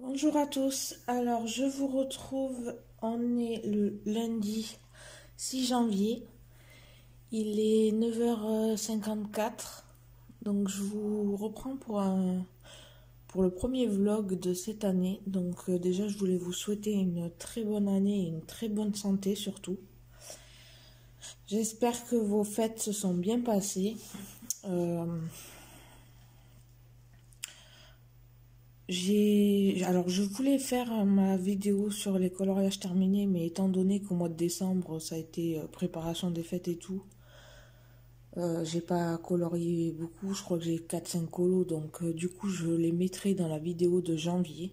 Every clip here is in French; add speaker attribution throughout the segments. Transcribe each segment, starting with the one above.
Speaker 1: Bonjour à tous, alors je vous retrouve, on est le lundi 6 janvier, il est 9h54, donc je vous reprends pour le premier vlog de cette année. Donc déjà je voulais vous souhaiter une très bonne année et une très bonne santé surtout. J'espère que vos fêtes se sont bien passées. Alors je voulais faire ma vidéo sur les coloriages terminés, mais étant donné qu'au mois de décembre ça a été préparation des fêtes et tout, j'ai pas colorié beaucoup, je crois que j'ai 4-5 colos, donc du coup je les mettrai dans la vidéo de janvier.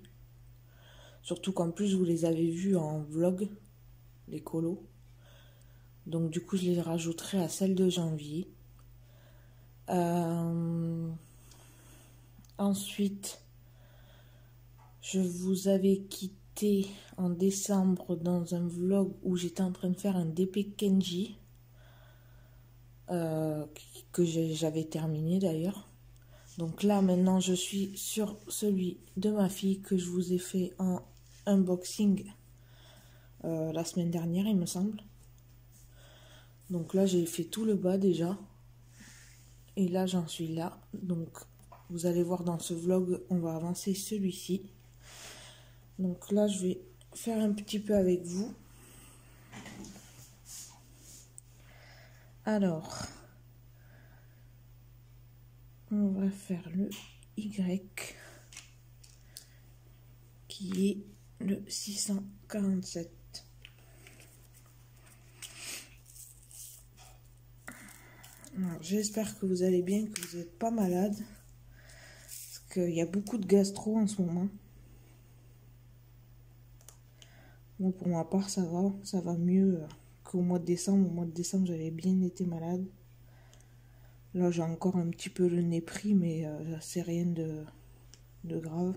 Speaker 1: Surtout qu'en plus vous les avez vus en vlog, les colos. Donc du coup je les rajouterai à celle de janvier. Ensuite, je vous avais quitté en décembre dans un vlog où j'étais en train de faire un DP Kenji que j'avais terminé d'ailleurs. Donc là maintenant je suis sur celui de ma fille que je vous ai fait en unboxing la semaine dernière il me semble. Donc là j'ai fait tout le bas déjà et là j'en suis là. Donc vous allez voir dans ce vlog on va avancer celui-ci. Donc là je vais faire un petit peu avec vous. Alors on va faire le Y qui est le 647. J'espère que vous allez bien, que vous n'êtes pas malade, parce qu'il y a beaucoup de gastro en ce moment. Bon, pour ma part, ça va mieux qu'au mois de décembre. Au mois de décembre, j'avais bien été malade. Là, j'ai encore un petit peu le nez pris, mais c'est rien de grave.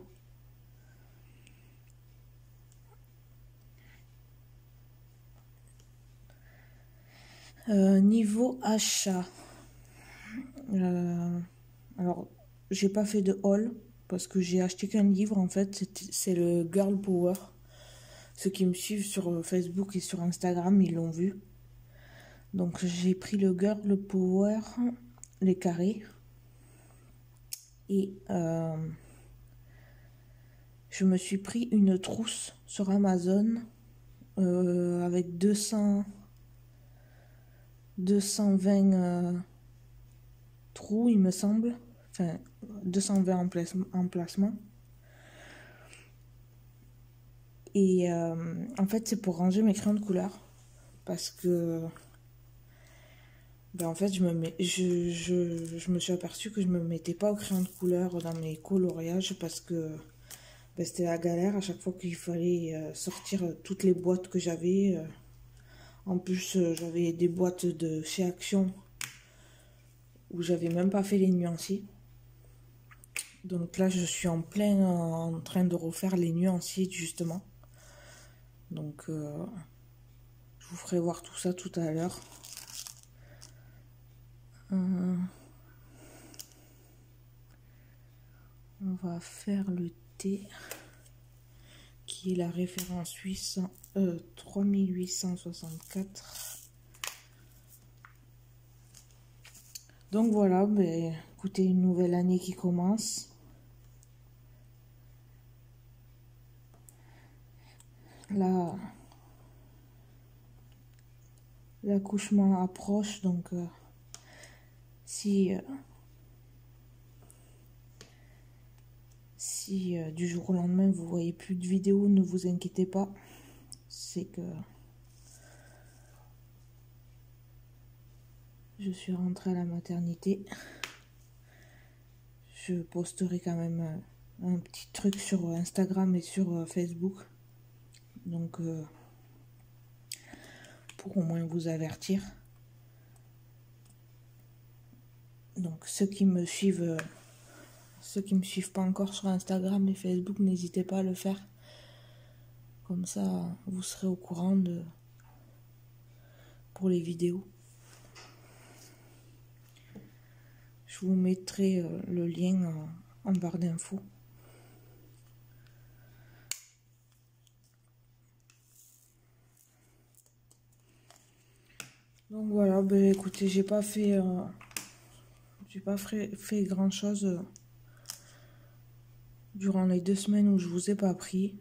Speaker 1: Niveau achat, alors j'ai pas fait de haul parce que j'ai acheté qu'un livre en fait. C'est le Girl Power. Ceux qui me suivent sur Facebook et sur Instagram, ils l'ont vu. Donc j'ai pris le Girl Power, les carrés. Et je me suis pris une trousse sur Amazon avec 220 trous, il me semble. Enfin, 220 emplacements. Et en fait, c'est pour ranger mes crayons de couleur. Parce que en fait, je me suis aperçue que je me mettais pas au crayon de couleur dans mes coloriages parce que c'était la galère à chaque fois qu'il fallait sortir toutes les boîtes que j'avais. En plus, j'avais des boîtes de chez Action où j'avais même pas fait les nuanciers. Donc là, je suis en train de refaire les nuanciers justement. Donc, je vous ferai voir tout ça tout à l'heure. On va faire le T qui est la référence 3864. Donc voilà, écoutez, une nouvelle année qui commence. Là, l'accouchement approche, donc si du jour au lendemain vous voyez plus de vidéos, ne vous inquiétez pas, c'est que je suis rentrée à la maternité. Je posterai quand même un petit truc sur Instagram et sur Facebook, donc pour au moins vous avertir. Donc ceux qui me suivent pas encore sur Instagram et Facebook, n'hésitez pas à le faire. Comme ça, vous serez au courant pour les vidéos. Je vous mettrai le lien en barre d'infos. Donc voilà, ben écoutez, j'ai pas fait grand chose durant les 2 semaines où je vous ai pas pris.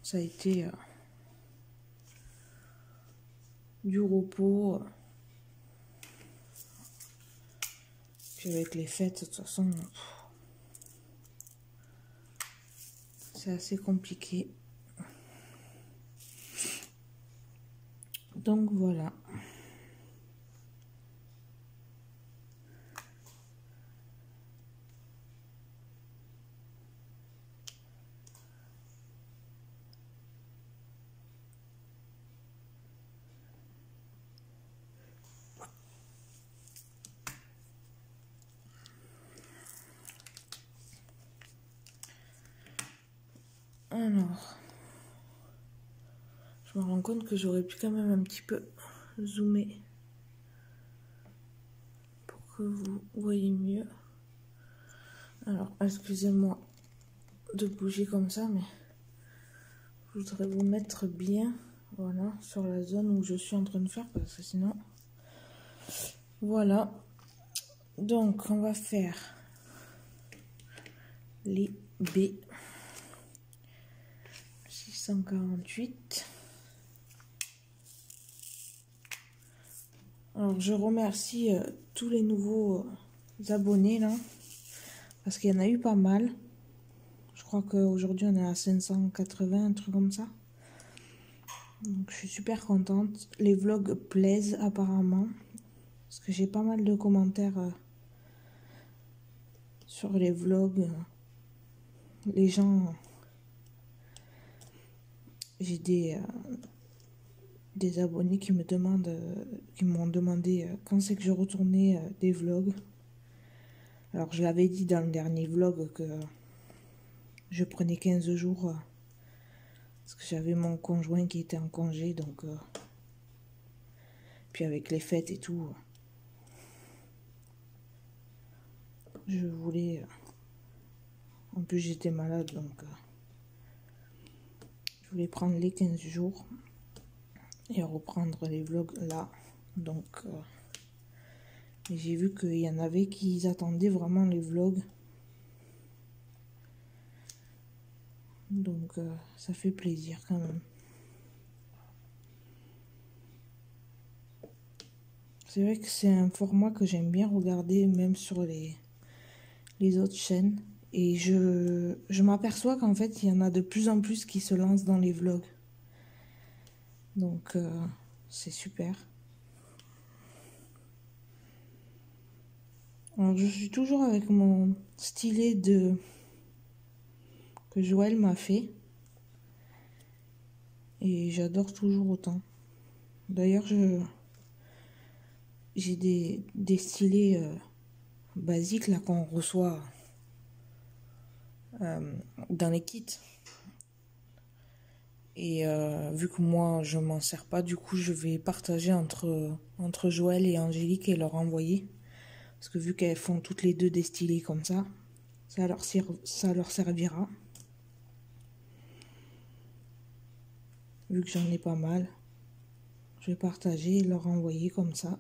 Speaker 1: Ça a été du repos. Puis avec les fêtes, de toute façon, c'est assez compliqué. Donc voilà. Alors, je me rends compte que j'aurais pu quand même un petit peu zoomer pour que vous voyez mieux. Alors, excusez-moi de bouger comme ça, mais je voudrais vous mettre bien, voilà, sur la zone où je suis en train de faire, parce que sinon... Voilà. Donc, on va faire les B 648. Alors, je remercie tous les nouveaux abonnés, là, parce qu'il y en a eu pas mal. Je crois qu'aujourd'hui, on est à 580, un truc comme ça. Donc, je suis super contente. Les vlogs plaisent, apparemment, parce que j'ai pas mal de commentaires sur les vlogs. Les gens... J'ai des abonnés qui me demandent, qui m'ont demandé quand c'est que je retournais des vlogs. Alors je l'avais dit dans le dernier vlog que je prenais 15 jours parce que j'avais mon conjoint qui était en congé, donc puis avec les fêtes et tout, je voulais, en plus j'étais malade, donc je voulais prendre les 15 jours et reprendre les vlogs là. Donc j'ai vu qu'il y en avait qui attendaient vraiment les vlogs. Donc ça fait plaisir quand même. C'est vrai que c'est un format que j'aime bien regarder même sur les autres chaînes. Et je m'aperçois qu'en fait il y en a de plus en plus qui se lancent dans les vlogs. Donc c'est super. Alors je suis toujours avec mon stylet que Joël m'a fait. Et j'adore toujours autant. D'ailleurs j'ai des stylets basiques là qu'on reçoit dans les kits. Et vu que moi je m'en sers pas, du coup je vais partager entre Joël et Angélique et leur envoyer. Parce que vu qu'elles font toutes les deux des stylés comme ça leur servira. Vu que j'en ai pas mal, je vais partager et leur envoyer comme ça.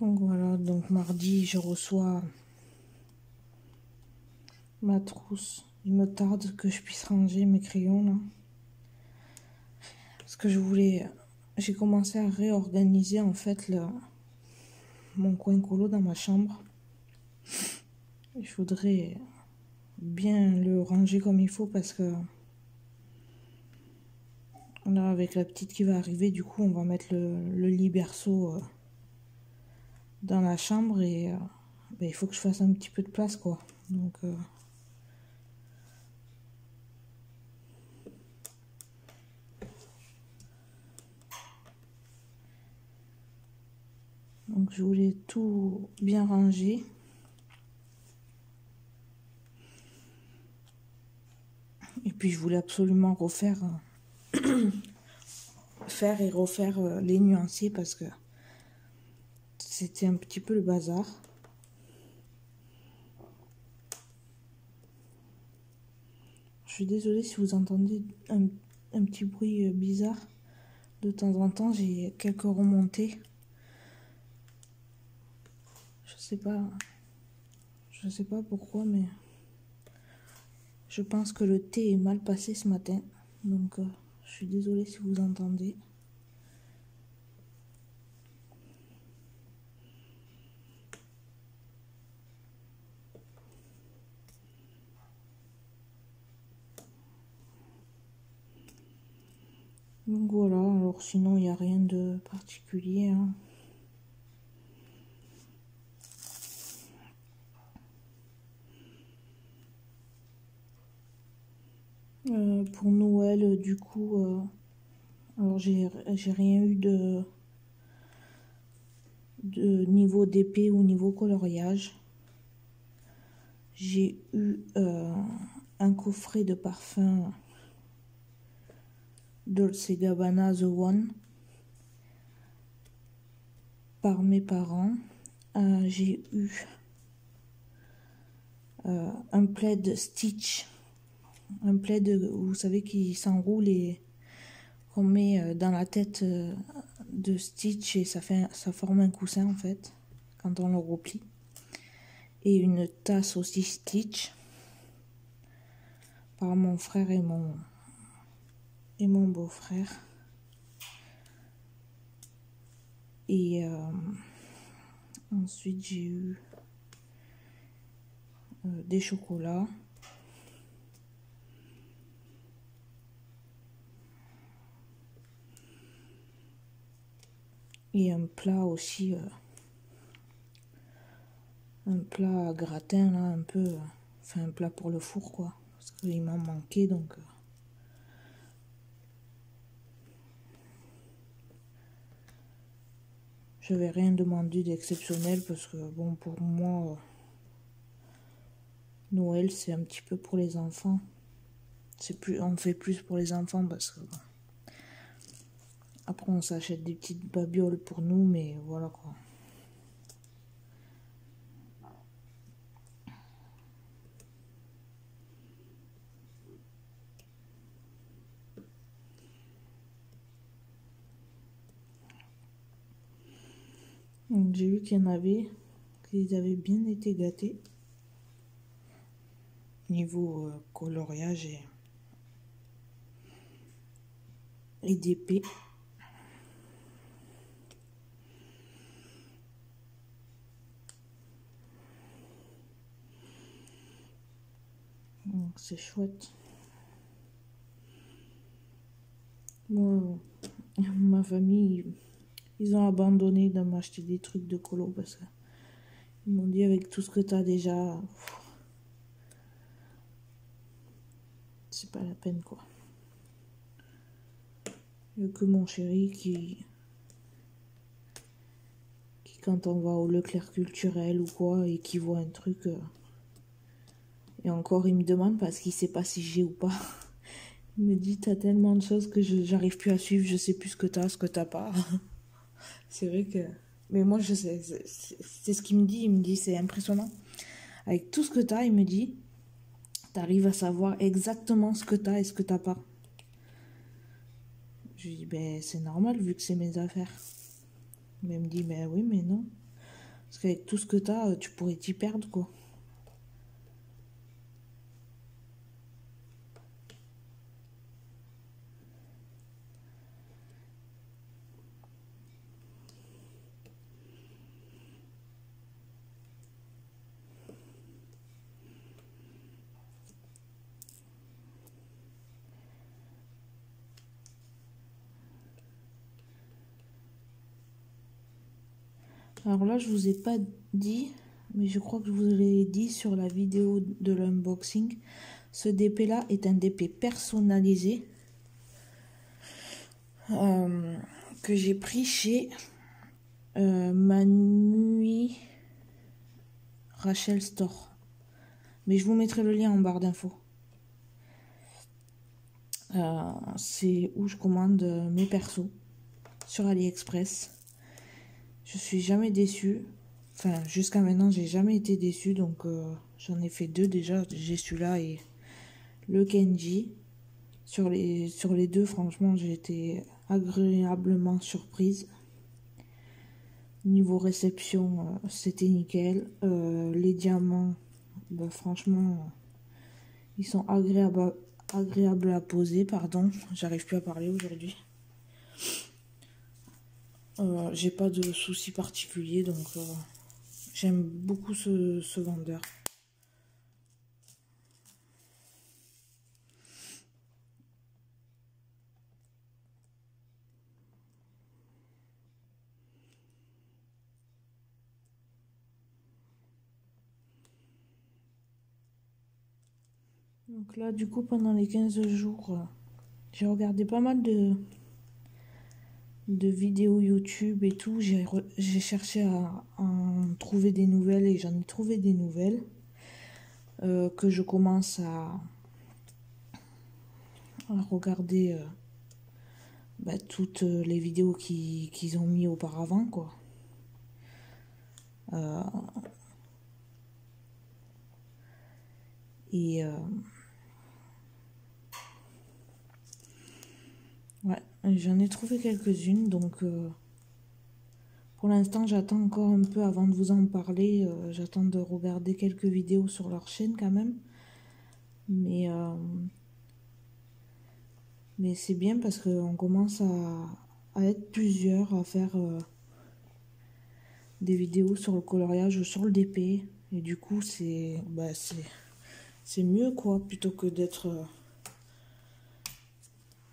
Speaker 1: Donc voilà, donc mardi je reçois ma trousse. Il me tarde que je puisse ranger mes crayons là. Parce que j'ai commencé à réorganiser en fait mon coin colo dans ma chambre. Il faudrait bien le ranger comme il faut parce que là avec la petite qui va arriver, du coup on va mettre le lit berceau dans la chambre et il faut que je fasse un petit peu de place quoi. Donc Donc je voulais tout bien ranger. Et puis je voulais absolument refaire, faire et refaire les nuanciers parce que c'était un petit peu le bazar. Je suis désolée si vous entendez un petit bruit bizarre. De temps en temps, j'ai quelques remontées. Je sais pas pourquoi, mais je pense que le thé est mal passé ce matin. Donc, je suis désolée si vous entendez. Donc voilà, alors sinon il n'y a rien de particulier. Hein. Pour Noël, du coup, alors j'ai rien eu de niveau d'épée ou niveau coloriage. J'ai eu un coffret de parfum Dolce & Gabbana The One par mes parents. J'ai eu un plaid Stitch, un plaid, vous savez, qui s'enroule et qu'on met dans la tête de Stitch et ça forme un coussin en fait quand on le replie. Et une tasse aussi Stitch par mon frère et mon beau-frère. Et ensuite j'ai eu des chocolats. Et un plat aussi, un plat gratin là, un peu, enfin un plat pour le four quoi, parce qu'il m'en manquait donc. Je n'avais rien demandé d'exceptionnel parce que bon, pour moi, Noël c'est un petit peu pour les enfants. On fait plus pour les enfants parce que bon, après on s'achète des petites babioles pour nous, mais voilà quoi. J'ai vu qu'il y en avait, qu'ils avaient bien été gâtés niveau coloriage et d'épée. Donc c'est chouette. Moi, ma famille, ils ont abandonné de m'acheter des trucs de colo parce qu'ils m'ont dit avec tout ce que tu as déjà, c'est pas la peine quoi. Il n'y a que mon chéri qui quand on va au Leclerc culturel ou quoi et qui voit un truc et encore il me demande parce qu'il sait pas si j'ai ou pas. Il me dit t'as tellement de choses que j'arrive plus à suivre, je sais plus ce que t'as pas. C'est vrai que mais moi je sais, c'est ce qu'il me dit c'est impressionnant. Avec tout ce que t'as, il me dit t'arrives à savoir exactement ce que t'as et ce que t'as pas. Je lui dis ben c'est normal vu que c'est mes affaires. Mais il me dit ben oui mais non. Parce qu'avec tout ce que t'as, tu pourrais t'y perdre quoi. Alors là, je vous ai pas dit, mais je crois que je vous l'ai dit sur la vidéo de l'unboxing. Ce DP là est un DP personnalisé que j'ai pris chez Manui Rachel Store. Mais je vous mettrai le lien en barre d'infos. C'est où je commande mes persos sur AliExpress. Je suis jamais déçue. Enfin, jusqu'à maintenant, j'ai jamais été déçue. Donc, j'en ai fait 2 déjà. J'ai celui-là et le Kenji. Sur les 2, franchement, j'ai été agréablement surprise. Niveau réception, c'était nickel. Les diamants, bah, franchement, ils sont agréables à poser. Pardon, j'arrive plus à parler aujourd'hui. J'ai pas de soucis particuliers, donc j'aime beaucoup ce vendeur. Donc là, du coup, pendant les 15 jours, j'ai regardé pas mal de vidéos YouTube et tout. J'ai cherché à en trouver des nouvelles et j'en ai trouvé des nouvelles que je commence à regarder toutes les vidéos qu'ils ont mis auparavant, quoi. Et ouais, j'en ai trouvé quelques-unes, donc pour l'instant j'attends encore un peu avant de vous en parler. J'attends de regarder quelques vidéos sur leur chaîne quand même, mais c'est bien parce qu'on commence à être plusieurs à faire des vidéos sur le coloriage ou sur le DP, et du coup c'est mieux, quoi, plutôt que d'être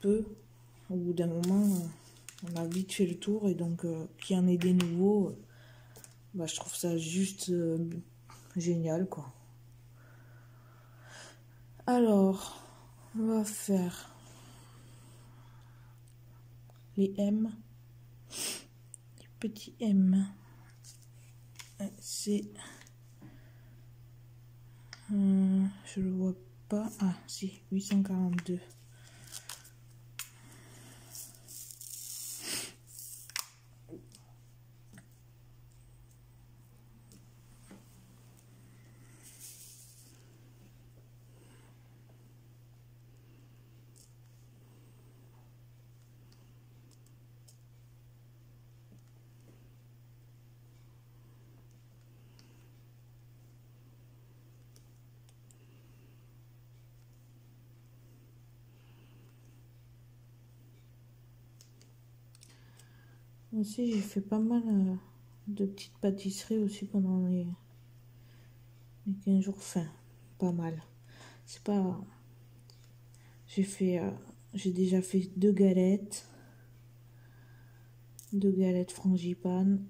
Speaker 1: peu. Au bout d'un moment, on a vite fait le tour, et donc qu'il y en ait des nouveaux, je trouve ça juste génial, quoi. Alors, on va faire les M, les petits M. C'est je le vois pas. Ah si, 842. Aussi, j'ai fait pas mal de petites pâtisseries aussi pendant les 15 jours. Enfin, pas mal. C'est pas... J'ai déjà fait 2 galettes. 2 galettes frangipane.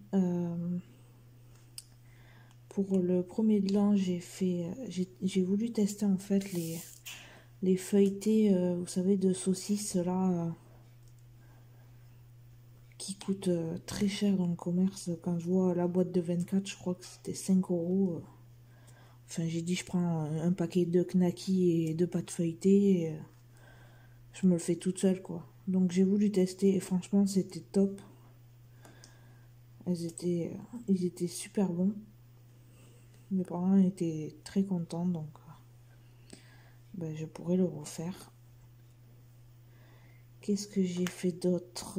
Speaker 1: Pour le premier de l'an, j'ai voulu tester en fait les feuilletés, vous savez, de saucisses là, qui coûtent très cher dans le commerce. Quand je vois la boîte de 24, je crois que c'était 5 euros. Enfin, j'ai dit, je prends un paquet de knackis et 2 pâtes feuilletées. Et, je me le fais toute seule, quoi. Donc j'ai voulu tester et franchement, c'était top. Ils étaient super bons. Mes parents étaient très contents, donc je pourrais le refaire. Qu'est-ce que j'ai fait d'autre?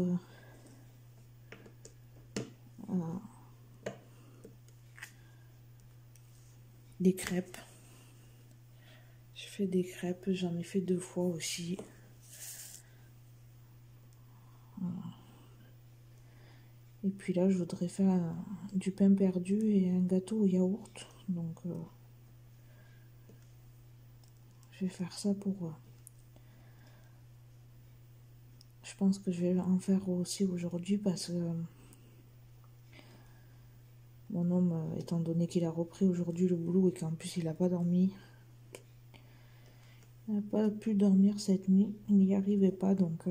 Speaker 1: Des crêpes. J'ai fait des crêpes, j'en ai fait 2 fois aussi. Voilà. Et puis là, je voudrais faire du pain perdu et un gâteau au yaourt. Donc, je vais faire ça pour... je pense que je vais en faire aussi aujourd'hui parce que mon homme, étant donné qu'il a repris aujourd'hui le boulot et qu'en plus il n'a pas dormi, il n'a pas pu dormir cette nuit, il n'y arrivait pas, donc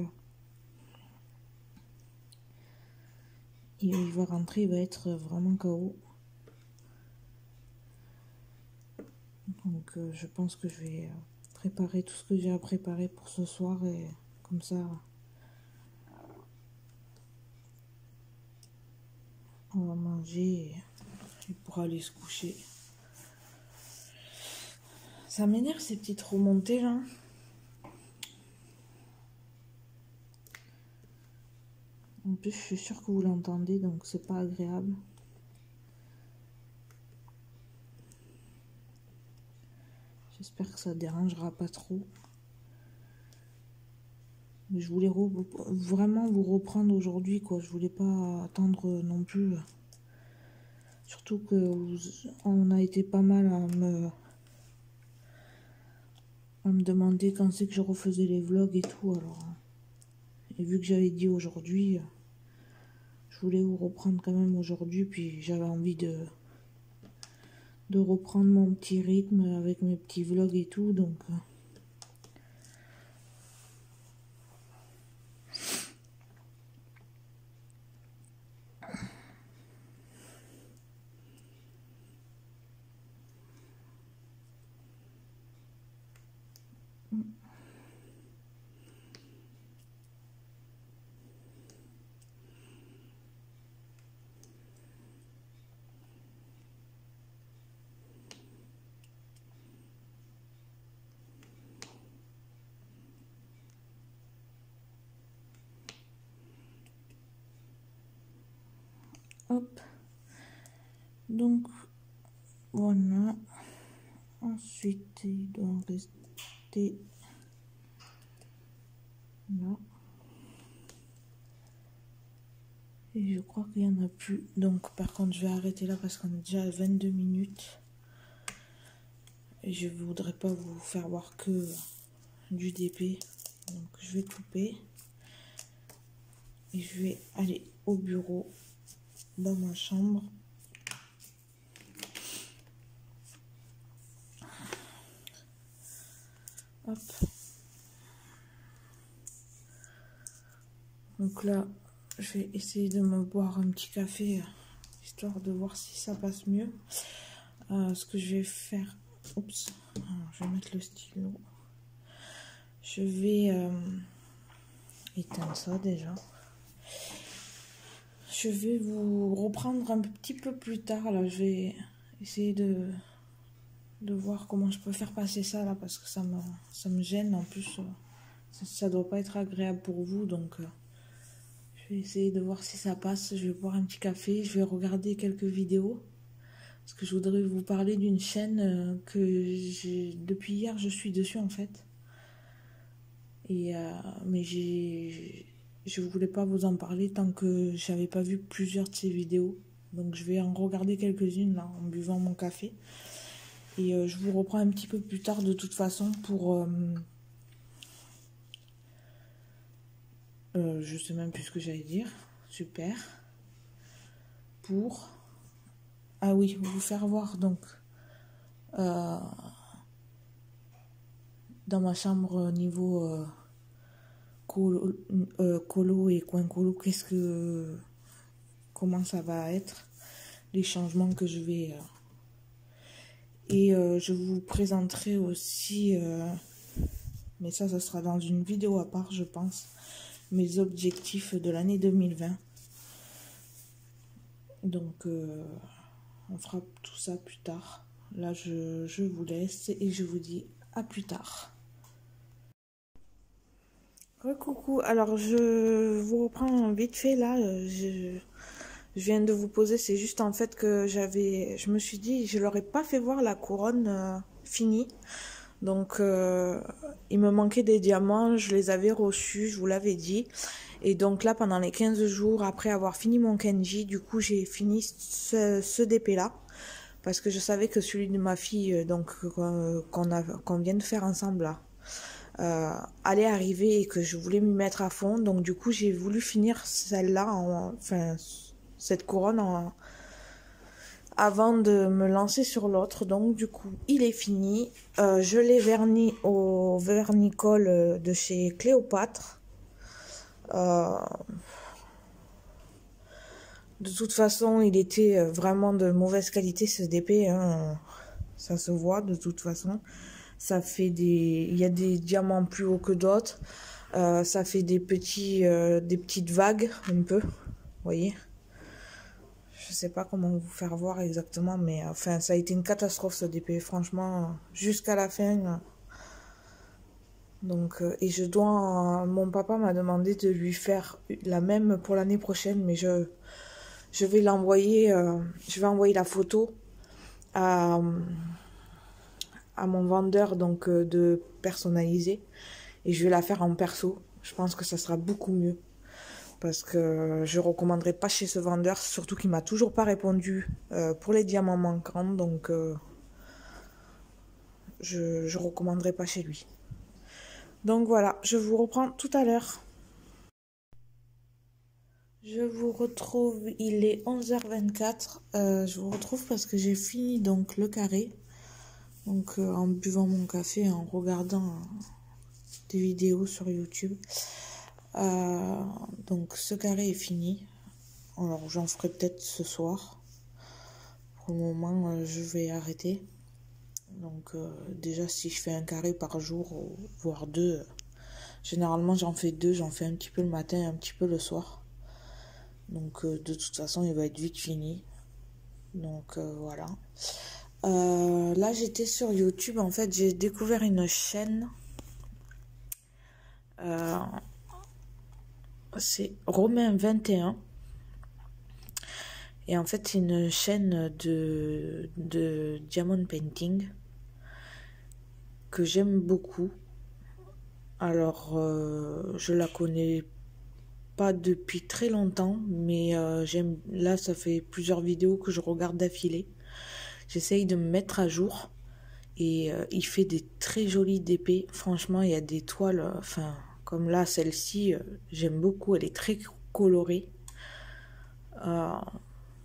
Speaker 1: il va rentrer, il va être vraiment KO. Donc je pense que je vais préparer tout ce que j'ai à préparer pour ce soir et comme ça on va manger et il pourra aller se coucher. Ça m'énerve ces petites remontées là. En plus je suis sûre que vous l'entendez donc c'est pas agréable. J'espère que ça dérangera pas trop. Mais je voulais vraiment vous reprendre aujourd'hui quoi. Je voulais pas attendre non plus. Surtout que on a été pas mal à me demander quand c'est que je refaisais les vlogs et tout. Alors, et vu que j'avais dit aujourd'hui, je voulais vous reprendre quand même aujourd'hui. Puis j'avais envie de reprendre mon petit rythme avec mes petits vlogs et tout. Donc hop. Donc voilà. Ensuite, il doit rester là. Et je crois qu'il n'y en a plus. Donc par contre, je vais arrêter là parce qu'on est déjà à 22 minutes. Et je voudrais pas vous faire voir que du DP. Donc je vais couper. Et je vais aller au bureau, dans ma chambre. Hop. Donc là, je vais essayer de me boire un petit café, histoire de voir si ça passe mieux. Ce que je vais faire... Oups. Alors, je vais mettre le stylo. Je vais éteindre ça déjà. Je vais vous reprendre un petit peu plus tard. Là, je vais essayer de voir comment je peux faire passer ça là, parce que ça me gêne. En plus, ça doit pas être agréable pour vous. Donc, je vais essayer de voir si ça passe. Je vais boire un petit café. Je vais regarder quelques vidéos. Parce que je voudrais vous parler d'une chaîne que depuis hier, je suis dessus en fait. Et mais je voulais pas vous en parler tant que j'avais pas vu plusieurs de ces vidéos. Donc je vais en regarder quelques-unes là en buvant mon café. Et je vous reprends un petit peu plus tard de toute façon pour... je sais même plus ce que j'allais dire. Super. Pour... Ah oui, vous faire voir donc... dans ma chambre niveau colo et coin colo, comment ça va être, les changements que je vais... je vous présenterai aussi, mais ça sera dans une vidéo à part je pense, mes objectifs de l'année 2020. Donc on fera tout ça plus tard. Là je vous laisse et je vous dis à plus tard. Coucou, alors je vous reprends vite fait là, je viens de vous poser, c'est juste en fait que je me suis dit, je leur ai pas fait voir la couronne finie, donc il me manquait des diamants, je les avais reçus, je vous l'avais dit, et donc là pendant les 15 jours après avoir fini mon Kenji, du coup j'ai fini ce DP là, parce que je savais que celui de ma fille, donc qu'on vient de faire ensemble là, allait arriver et que je voulais m'y mettre à fond, donc du coup j'ai voulu finir celle-là, enfin cette couronne avant de me lancer sur l'autre. Donc du coup il est fini, je l'ai verni au vernicole de chez Cléopâtre, De toute façon, il était vraiment de mauvaise qualité ce DP, hein. Ça se voit de toute façon. Ça fait il y a des diamants plus hauts que d'autres. Ça fait des petites vagues un peu, vous voyez. Je sais pas comment vous faire voir exactement, mais enfin ça a été une catastrophe ce DP, franchement, jusqu'à la fin. Donc et mon papa m'a demandé de lui faire la même pour l'année prochaine, mais je vais l'envoyer, je vais envoyer la photo à mon vendeur donc de personnaliser et je vais la faire en perso. Je pense que ça sera beaucoup mieux parce que je recommanderais pas chez ce vendeur, surtout qu'il m'a toujours pas répondu pour les diamants manquants, donc je recommanderais pas chez lui. Donc voilà, je vous reprends tout à l'heure. Je vous retrouve, il est 11h24. Je vous retrouve parce que j'ai fini donc le carré. Donc en buvant mon café, en regardant des vidéos sur YouTube. Donc ce carré est fini. Alors j'en ferai peut-être ce soir. Pour le moment, je vais arrêter. Donc déjà si je fais un carré par jour, voire deux, généralement j'en fais deux. J'en fais un petit peu le matin et un petit peu le soir. Donc de toute façon il va être vite fini. Donc voilà. Là j'étais sur YouTube, en fait j'ai découvert une chaîne. C'est Romain 21. Et en fait c'est une chaîne de diamond painting que j'aime beaucoup. Alors je la connais pas depuis très longtemps, mais là ça fait plusieurs vidéos que je regarde d'affilée. J'essaye de me mettre à jour et il fait des très jolies DP. Franchement, il y a des toiles, enfin comme là celle-ci, j'aime beaucoup. Elle est très colorée.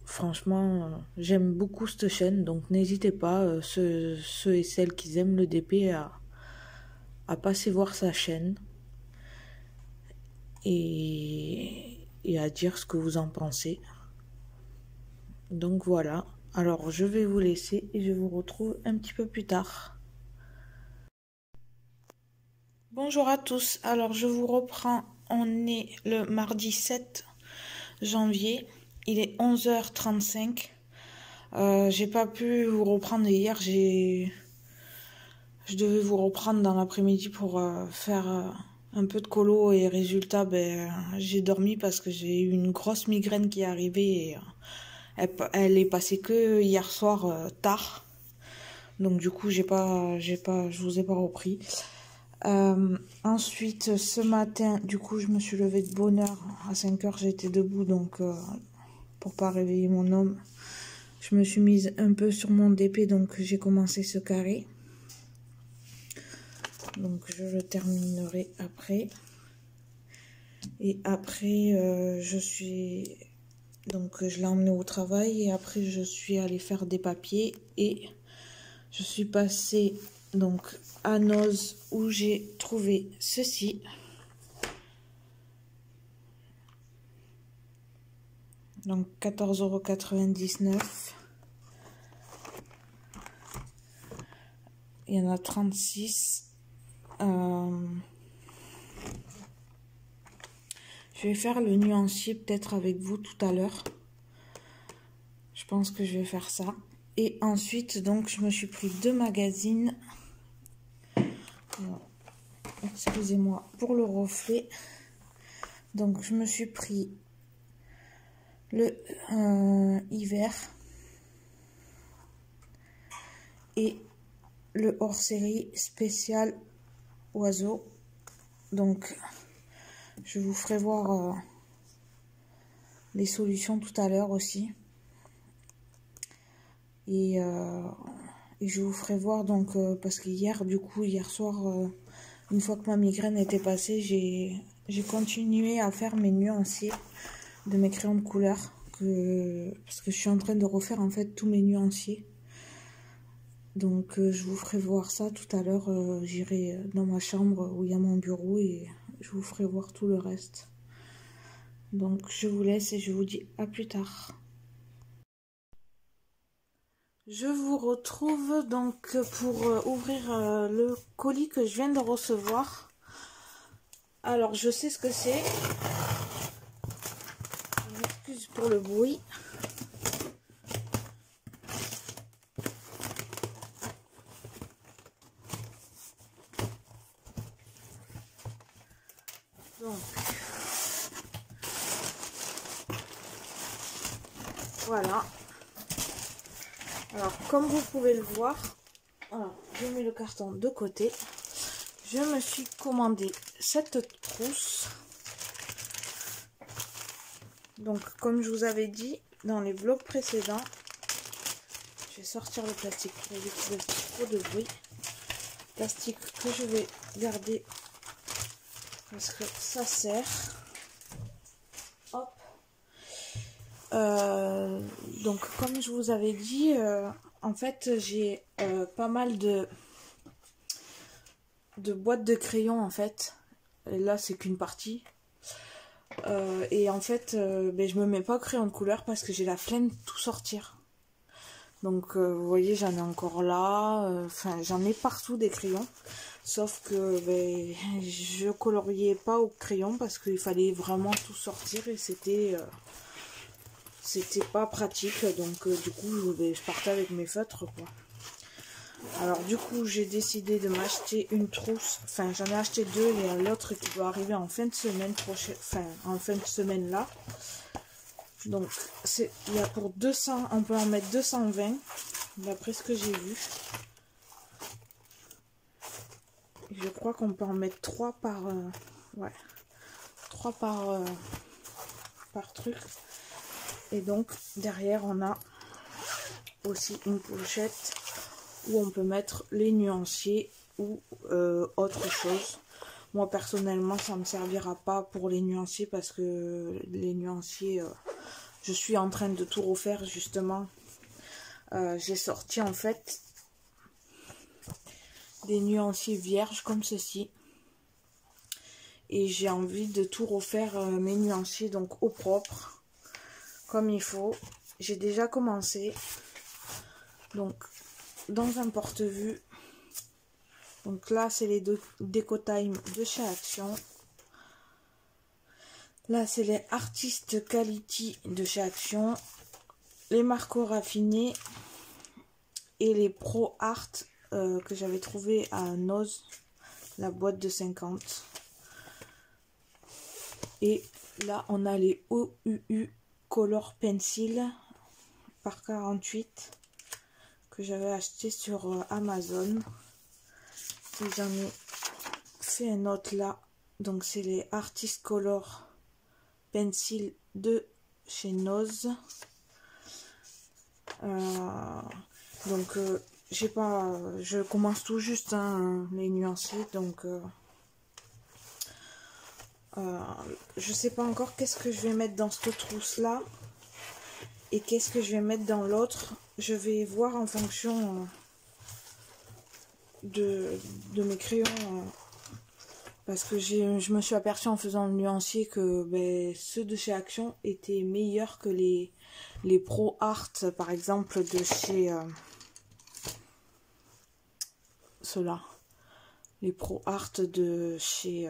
Speaker 1: Franchement, j'aime beaucoup cette chaîne, donc n'hésitez pas, ceux et celles qui aiment le DP, à passer voir sa chaîne et à dire ce que vous en pensez. Donc voilà, alors je vais vous laisser et je vous retrouve un petit peu plus tard. Bonjour à tous, alors je vous reprends, on est le mardi 7 janvier, il est 11h35. J'ai pas pu vous reprendre hier, je devais vous reprendre dans l'après-midi pour faire un peu de colo et résultat, j'ai dormi parce que j'ai eu une grosse migraine qui est arrivée et elle est passée que hier soir tard. Donc du coup, je vous ai pas repris. Ensuite, ce matin, du coup, je me suis levée de bonne heure. À 5h, j'étais debout, donc pour pas réveiller mon homme, je me suis mise un peu sur mon DP, donc j'ai commencé ce carré. Donc je le terminerai après. Et après, je l'ai emmené au travail et après je suis allée faire des papiers et je suis passée donc à Noz où j'ai trouvé ceci. Donc 14,99 €. Il y en a 36. Je vais faire le nuancier peut-être avec vous tout à l'heure. Je pense que je vais faire ça. Et ensuite, donc, je me suis pris 2 magazines. Excusez-moi pour le reflet. Donc, je me suis pris le hiver et le hors-série spécial oiseau. Donc, je vous ferai voir les solutions tout à l'heure aussi. Et je vous ferai voir donc parce que hier soir, une fois que ma migraine était passée, j'ai continué à faire mes nuanciers de mes crayons de couleur parce que je suis en train de refaire en fait tous mes nuanciers. Donc je vous ferai voir ça tout à l'heure. J'irai dans ma chambre où il y a mon bureau et je vous ferai voir tout le reste. Donc je vous laisse et je vous dis à plus tard. Je vous retrouve donc pour ouvrir le colis que je viens de recevoir. Alors je sais ce que c'est. Je m'excuse pour le bruit. Donc voilà. Alors comme vous pouvez le voir, alors, je mets le carton de côté. Je me suis commandé cette trousse. Donc comme je vous avais dit dans les vlogs précédents, je vais sortir le plastique pour éviter de faire trop de bruit. Plastique que je vais garder parce que ça sert. Hop. Donc comme je vous avais dit, en fait j'ai pas mal de boîtes de crayons en fait. Et là c'est qu'une partie. Et en fait je me mets pas au crayon de couleur parce que j'ai la flemme de tout sortir. Donc vous voyez, j'en ai encore là, enfin j'en ai partout des crayons, sauf que je coloriais pas au crayon parce qu'il fallait vraiment tout sortir et c'était pas pratique. Donc du coup je partais avec mes feutres quoi. Alors du coup j'ai décidé de m'acheter une trousse, enfin j'en ai acheté deux, il y a l'autre qui doit arriver en fin de semaine prochaine, enfin en fin de semaine là. Donc il y a pour 200, on peut en mettre 220 d'après ce que j'ai vu. Je crois qu'on peut en mettre 3 par ouais, 3 par truc. Et donc derrière on a aussi une pochette où on peut mettre les nuanciers ou autre chose. Moi personnellement ça me servira pas pour les nuanciers parce que les nuanciers je suis en train de tout refaire justement. J'ai sorti en fait des nuanciers vierges comme ceci. Et j'ai envie de tout refaire mes nuanciers donc au propre. Comme il faut. J'ai déjà commencé. Donc dans un porte-vue. Donc là c'est les Déco Time de chez Action. Là, c'est les Artist Quality de chez Action, les Marco raffinés et les Pro Art que j'avais trouvé à Noz, la boîte de 50. Et là, on a les OUU Color Pencil par 48 que j'avais acheté sur Amazon. Et j'en ai fait un autre là. Donc, c'est les Artist Color Pencil de chez Noz. Donc j'ai pas, je commence tout juste hein, les nuanciers, donc je sais pas encore qu'est-ce que je vais mettre dans cette trousse là et qu'est-ce que je vais mettre dans l'autre. Je vais voir en fonction de mes crayons. Parce que je me suis aperçue en faisant le nuancier que ceux de chez Action étaient meilleurs que les Pro Art, par exemple, de chez ceux-là. Les Pro Art de chez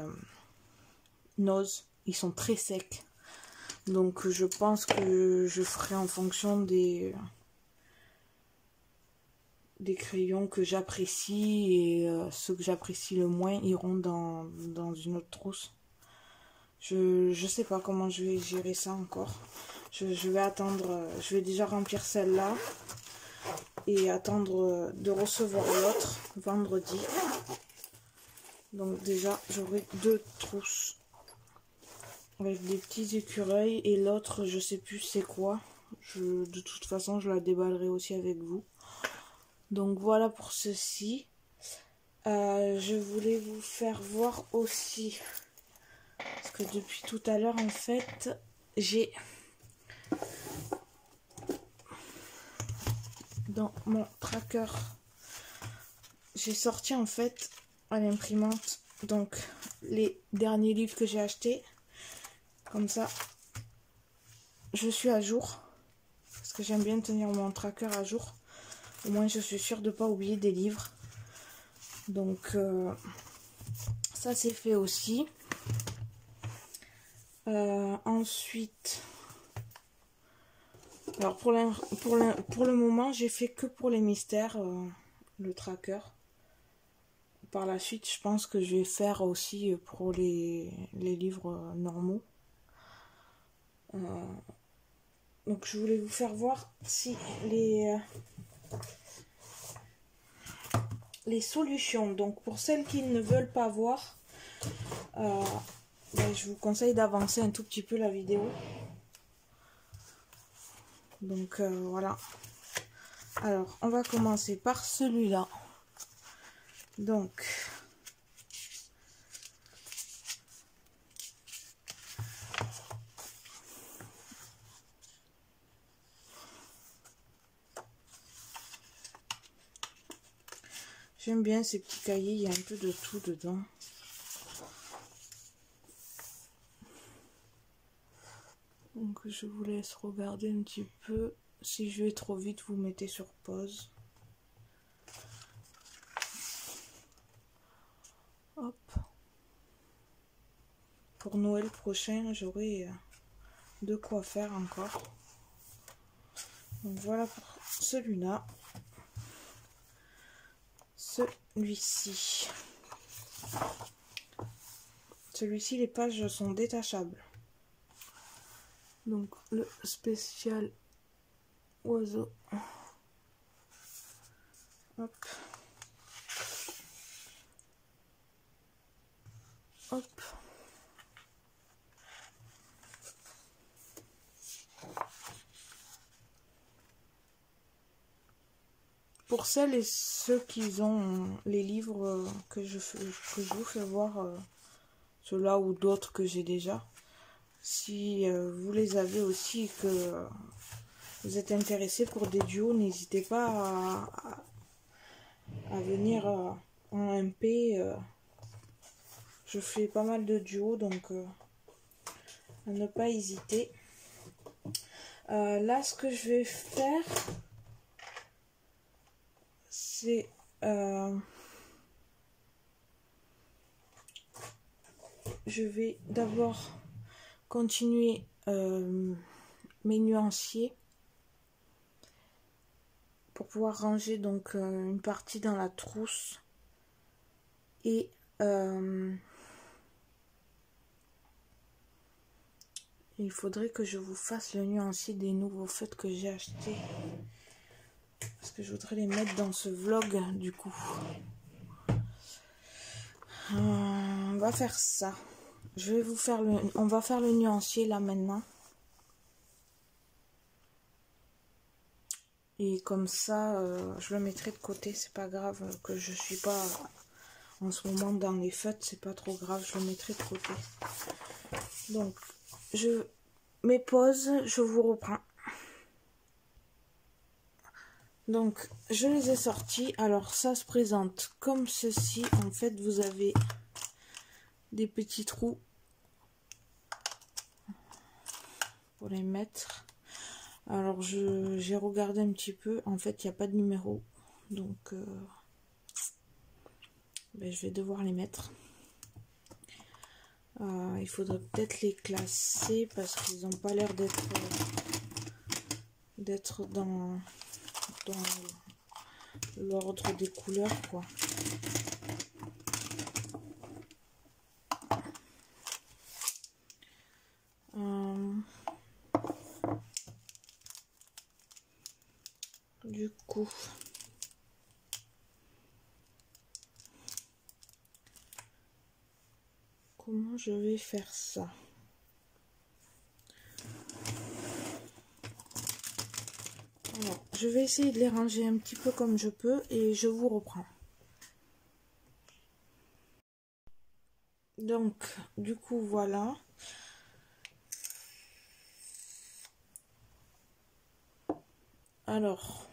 Speaker 1: Noz, ils sont très secs. Donc je pense que je ferai en fonction des crayons que j'apprécie et ceux que j'apprécie le moins iront dans une autre trousse. Je sais pas comment je vais gérer ça encore. Je vais attendre, je vais déjà remplir celle-là et attendre de recevoir l'autre vendredi. Donc déjà j'aurai 2 trousses avec des petits écureuils et l'autre je sais plus c'est quoi. De toute façon je la déballerai aussi avec vous. Donc voilà pour ceci. Je voulais vous faire voir aussi, parce que depuis tout à l'heure en fait j'ai dans mon tracker, j'ai sorti en fait à l'imprimante donc les derniers livres que j'ai achetés. Comme ça je suis à jour. Parce que j'aime bien tenir mon tracker à jour. Au moins, je suis sûre de ne pas oublier des livres. Donc, ça c'est fait aussi. Ensuite, alors pour le moment, j'ai fait que pour les mystères, le tracker. Par la suite, je pense que je vais faire aussi pour les livres normaux. Donc je voulais vous faire voir si les solutions. Donc pour celles qui ne veulent pas voir, ben, je vous conseille d'avancer un tout petit peu la vidéo. Donc voilà. Alors on va commencer par celui-là. Donc j'aime bien ces petits cahiers, il y a un peu de tout dedans. Donc je vous laisse regarder un petit peu. Si je vais trop vite, vous mettez sur pause. Hop. Pour Noël prochain, j'aurai de quoi faire encore. Donc voilà pour celui-là. Celui-ci. Celui-ci, les pages sont détachables. Donc le spécial oiseau. Hop. Hop. Pour celles et ceux qui ont les livres que je vous fais voir, ceux-là ou d'autres que j'ai déjà, si vous les avez aussi et que vous êtes intéressés pour des duos, n'hésitez pas à venir en MP. Je fais pas mal de duos, donc à ne pas hésiter. Là, ce que je vais faire, c'est je vais d'abord continuer mes nuanciers pour pouvoir ranger donc une partie dans la trousse et il faudrait que je vous fasse le nuancier des nouveaux feutres que j'ai achetés parce que je voudrais les mettre dans ce vlog du coup. On va faire ça. Je vais vous faire on va faire le nuancier là maintenant. Et comme ça, je le mettrai de côté. C'est pas grave que je suis pas en ce moment dans les feutres. C'est pas trop grave. Je le mettrai de côté. Donc, je mets pause. Je vous reprends. Donc, je les ai sortis. Alors, ça se présente comme ceci. En fait, vous avez des petits trous pour les mettre. Alors, j'ai regardé un petit peu. En fait, il n'y a pas de numéro. Donc, ben, je vais devoir les mettre. Il faudrait peut-être les classer parce qu'ils n'ont pas l'air d'être dans l'ordre des couleurs, quoi. Du coup, comment je vais faire ça? Alors, je vais essayer de les ranger un petit peu comme je peux et je vous reprends. Donc, du coup, voilà. Alors,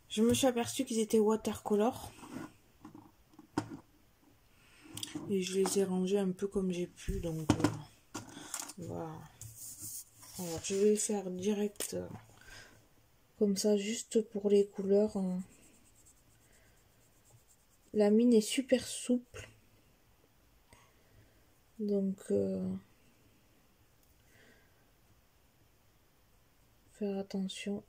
Speaker 1: je me suis aperçue qu'ils étaient watercolor. Et je les ai rangés un peu comme j'ai pu, donc voilà. Alors je vais faire direct comme ça, juste pour les couleurs. La mine est super souple, donc faire attention.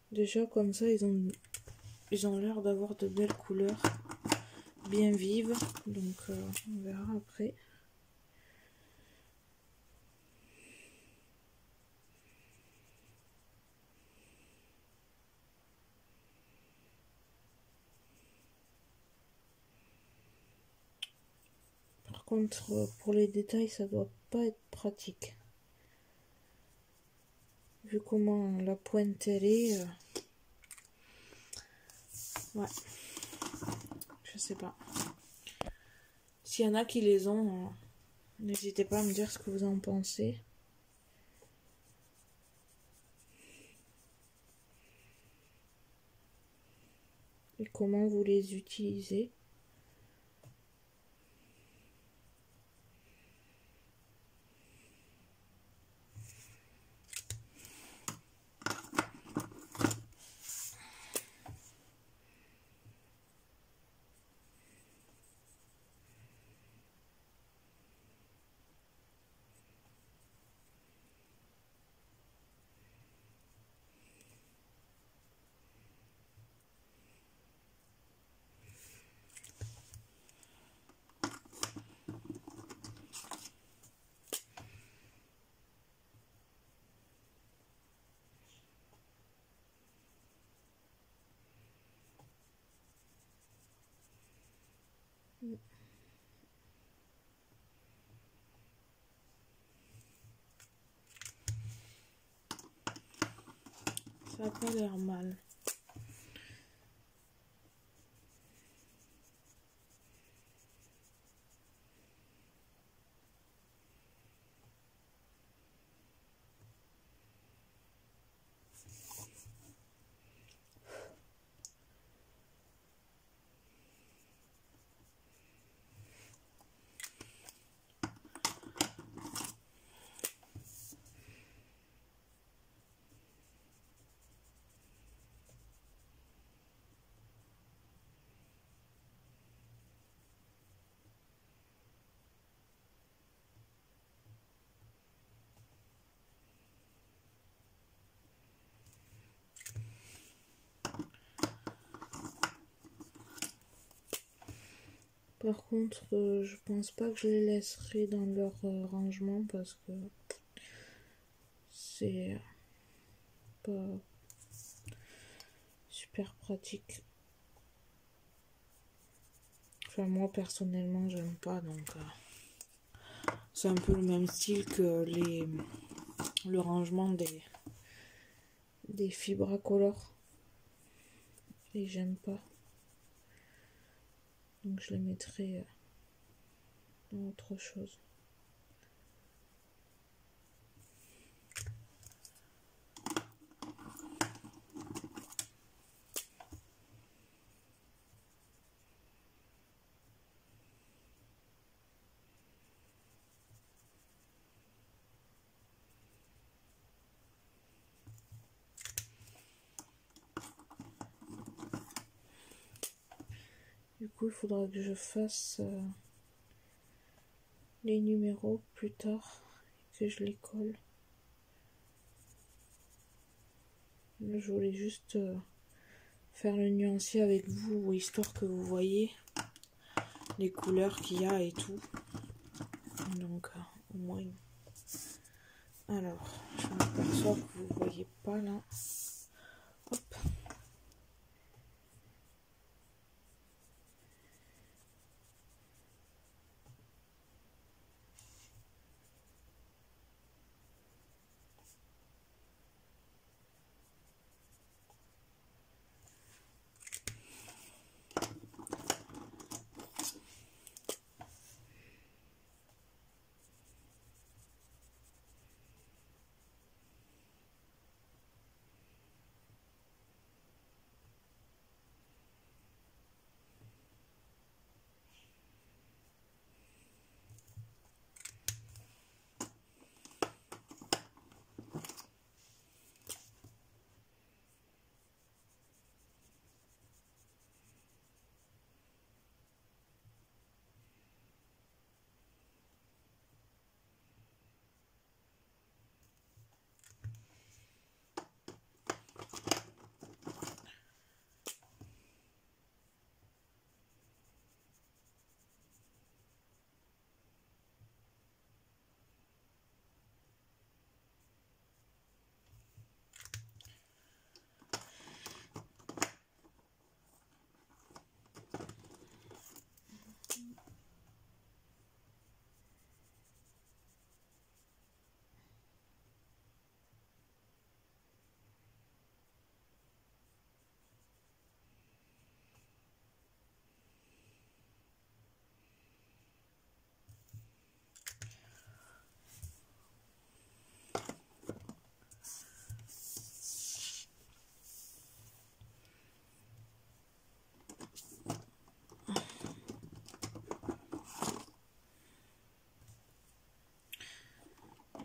Speaker 1: Déjà comme ça, ils ont l'air d'avoir de belles couleurs, bien vives, donc on verra après. Par contre, pour les détails, ça doit pas être pratique. Vu comment la pointe elle est, ouais, je sais pas. S'il y en a qui les ont, n'hésitez pas à me dire ce que vous en pensez. Et comment vous les utilisez. Ça n'a pas l'air mal. Par contre, je pense pas que je les laisserai dans leur rangement parce que c'est pas super pratique. Enfin, moi personnellement, j'aime pas, donc c'est un peu le même style que le rangement des fibres à color. Et j'aime pas. Donc je les mettrai dans autre chose. Du coup, il faudra que je fasse les numéros plus tard et que je les colle. Là, je voulais juste faire le nuancier avec vous, histoire que vous voyez les couleurs qu'il y a et tout. Donc, au moins. Alors, je m'aperçois que vous voyez pas là. Hop.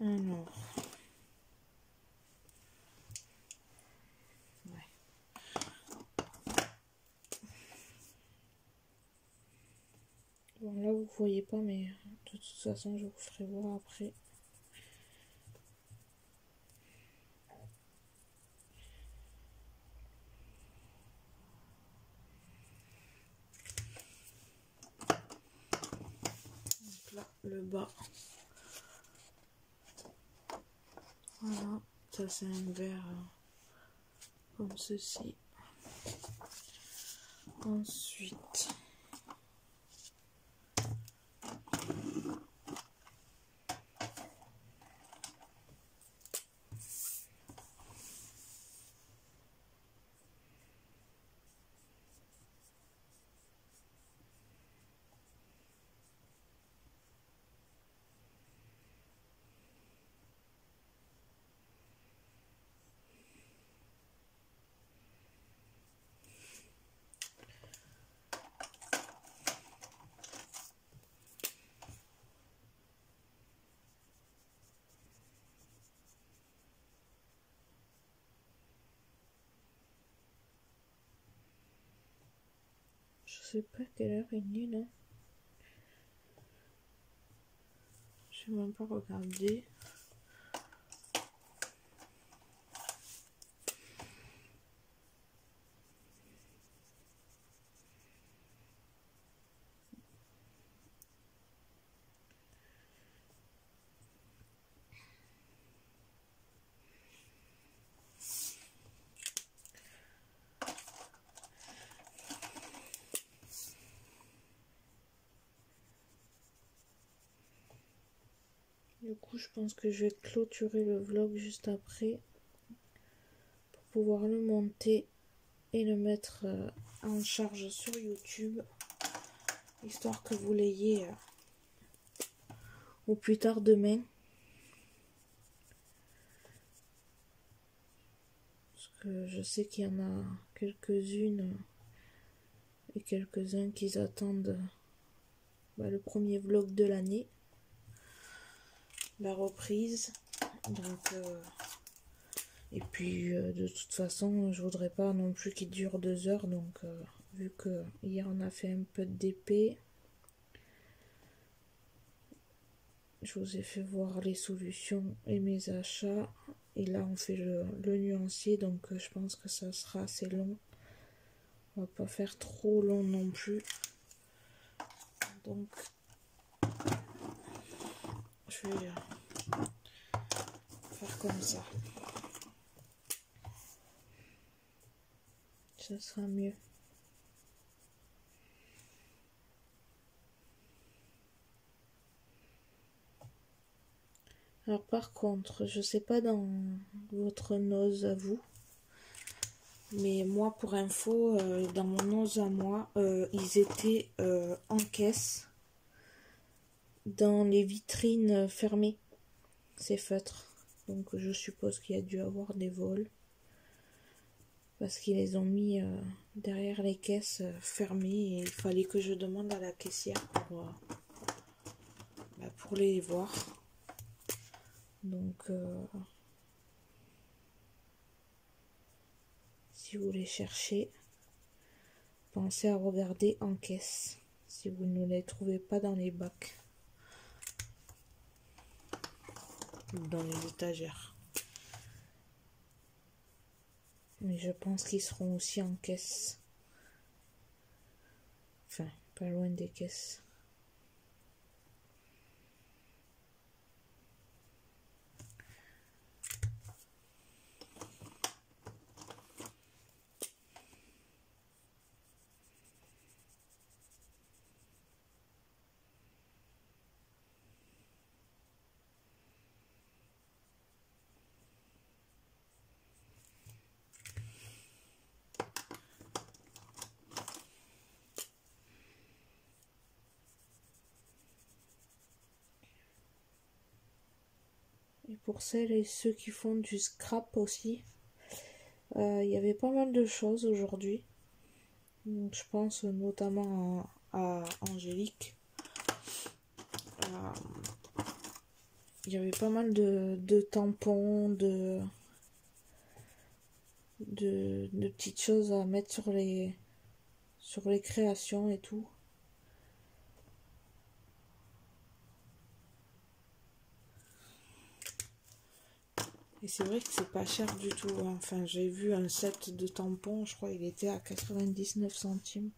Speaker 1: Alors. Ouais. Bon, là vous voyez pas, mais de toute façon je vous ferai voir après. Donc là, le bas. Voilà, ça c'est un verre comme ceci. Ensuite, je sais pas quelle heure il est là. Je vais même pas regarder. Du coup, je pense que je vais clôturer le vlog juste après pour pouvoir le monter et le mettre en charge sur YouTube, histoire que vous l'ayez au plus tard demain. Parce que je sais qu'il y en a quelques-unes et quelques-uns qui attendent le premier vlog de l'année, la reprise. Donc, et puis de toute façon, je voudrais pas non plus qu'il dure 2 heures. Donc, vu que hier on a fait un peu de DP, je vous ai fait voir les solutions et mes achats. Et là, on fait le nuancier. Donc, je pense que ça sera assez long. On va pas faire trop long non plus. Donc, je vais faire comme ça. Ça sera mieux. Alors par contre, je sais pas dans votre nose à vous, mais moi pour info, dans mon nose à moi, ils étaient en caisse dans les vitrines fermées, ces feutres. Donc je suppose qu'il y a dû avoir des vols, parce qu'ils les ont mis derrière les caisses fermées, et il fallait que je demande à la caissière pour les voir. Donc si vous les cherchez, pensez à regarder en caisse si vous ne les trouvez pas dans les bacs ou dans les étagères. Mais je pense qu'ils seront aussi en caisse. Enfin, pas loin des caisses. Et pour celles et ceux qui font du scrap aussi, il y avait pas mal de choses aujourd'hui. Donc, je pense notamment à Angélique. il y avait pas mal de tampons, de petites choses à mettre sur les créations et tout. Et c'est vrai que c'est pas cher du tout. Enfin, j'ai vu un set de tampons, je crois il était à 99 centimes.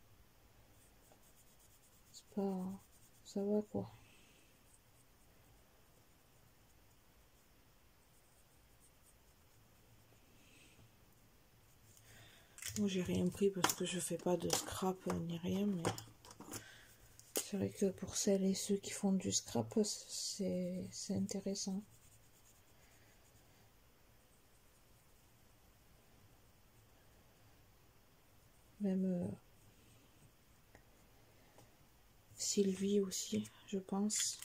Speaker 1: C'est pas... ça va quoi. Moi j'ai rien pris parce que je fais pas de scrap ni rien, mais c'est vrai que pour celles et ceux qui font du scrap, c'est intéressant. Même Sylvie aussi, je pense.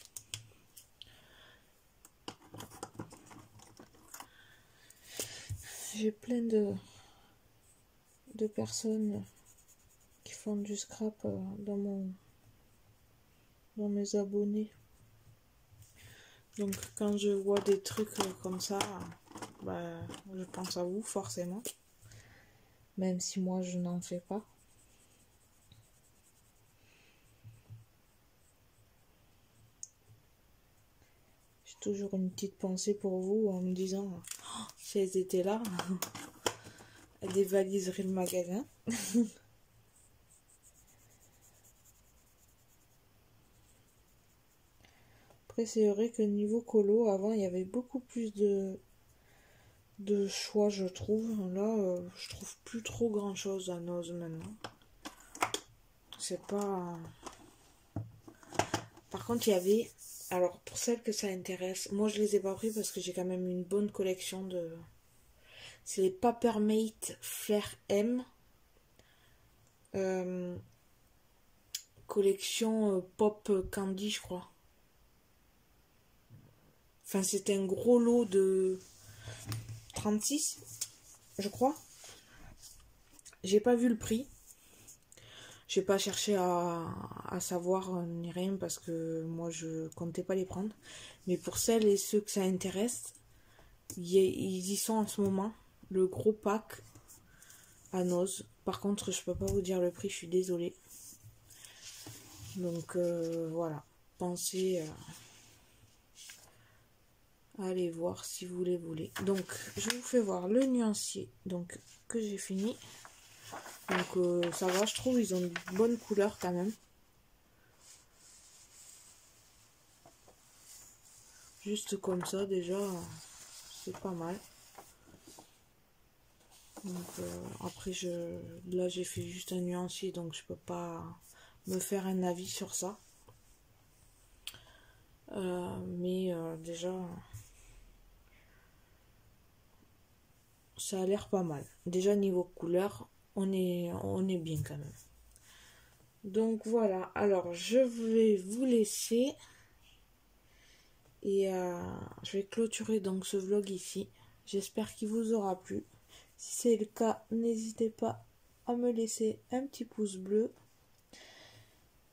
Speaker 1: J'ai plein de personnes qui font du scrap dans mes abonnés. Donc quand je vois des trucs comme ça, bah, je pense à vous forcément. Même si moi je n'en fais pas. J'ai toujours une petite pensée pour vous en me disant oh, si elles étaient là, elles dévaliseraient le magasin. Après c'est vrai que niveau colo, avant il y avait beaucoup plus de choix je trouve. Là je trouve plus trop grand chose à Nose maintenant. C'est pas... Par contre il y avait... Alors pour celles que ça intéresse, moi je les ai pas pris parce que j'ai quand même une bonne collection de... C'est les Papermate Flair M. Collection Pop Candy je crois. Enfin c'était un gros lot de 36 je crois. J'ai pas vu le prix. J'ai pas cherché à savoir ni rien parce que moi je comptais pas les prendre. Mais pour celles et ceux que ça intéresse, ils y sont en ce moment. Le gros pack à Nose. Par contre je peux pas vous dire le prix, je suis désolée. Donc voilà. Pensez à aller voir si vous les voulez. Donc je vous fais voir le nuancier donc, que j'ai fini. Donc ça va, je trouve, ils ont une bonne couleur quand même. Juste comme ça déjà, c'est pas mal. Donc après là j'ai fait juste un nuancier donc je peux pas me faire un avis sur ça. Mais déjà ça a l'air pas mal. Déjà niveau couleur, on est bien quand même. Donc voilà, alors je vais vous laisser et je vais clôturer donc ce vlog ici. J'espère qu'il vous aura plu. Si c'est le cas, n'hésitez pas à me laisser un petit pouce bleu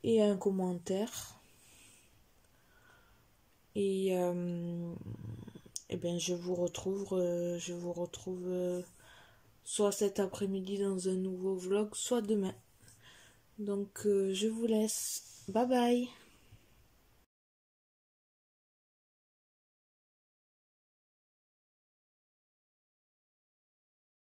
Speaker 1: et un commentaire. Et bien je vous retrouve soit cet après-midi dans un nouveau vlog, soit demain. Donc je vous laisse. Bye bye.